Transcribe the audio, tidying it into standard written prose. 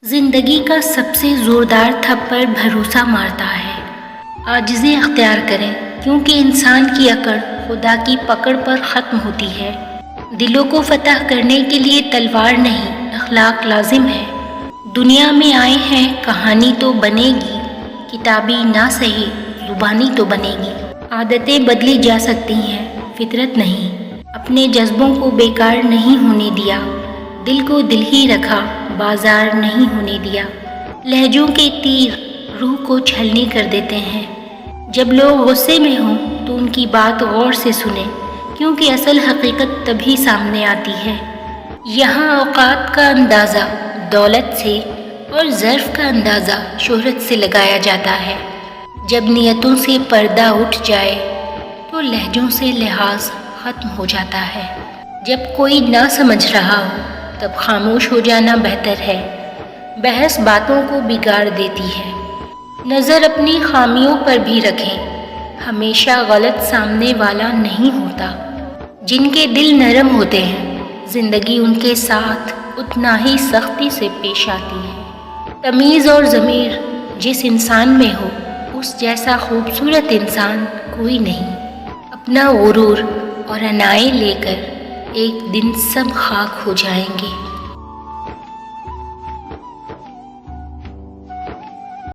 زندگی کا سب سے زوردار تھپڑ بھروسہ مارتا ہے۔ عاجزی اختیار کریں کیونکہ انسان کی اکڑ خدا کی پکڑ پر ختم ہوتی ہے۔ دلوں کو فتح کرنے کے لیے تلوار نہیں، اخلاق لازم ہے۔ دنیا میں آئے ہیں کہانی تو بنے گی، کتابی نہ صحیح زبانی تو بنے گی۔ عادتیں بدلی جا سکتی ہیں، فطرت نہیں۔ اپنے جذبوں کو بیکار نہیں ہونے دیا، دل کو دل ہی رکھا، بازار نہیں ہونے دیا۔ لہجوں کے تیر روح کو چھلنی کر دیتے ہیں۔ جب لوگ غصے میں ہوں تو ان کی بات غور سے سنیں کیونکہ اصل حقیقت تبھی سامنے آتی ہے۔ یہاں اوقات کا اندازہ دولت سے اور ظرف کا اندازہ شہرت سے لگایا جاتا ہے۔ جب نیتوں سے پردہ اٹھ جائے تو لہجوں سے لحاظ ختم ہو جاتا ہے۔ جب کوئی نہ سمجھ رہا ہو تب خاموش ہو جانا بہتر ہے۔ بحث باتوں کو بگاڑ دیتی ہے۔ نظر اپنی خامیوں پر بھی رکھیں، ہمیشہ غلط سامنے والا نہیں ہوتا۔ جن کے دل نرم ہوتے ہیں زندگی ان کے ساتھ اتنا ہی سختی سے پیش آتی ہے۔ تمیز اور ضمیر جس انسان میں ہو اس جیسا خوبصورت انسان کوئی نہیں۔ اپنا غرور اور انائیں لے کر ایک دن سب خاک ہو جائیں گے۔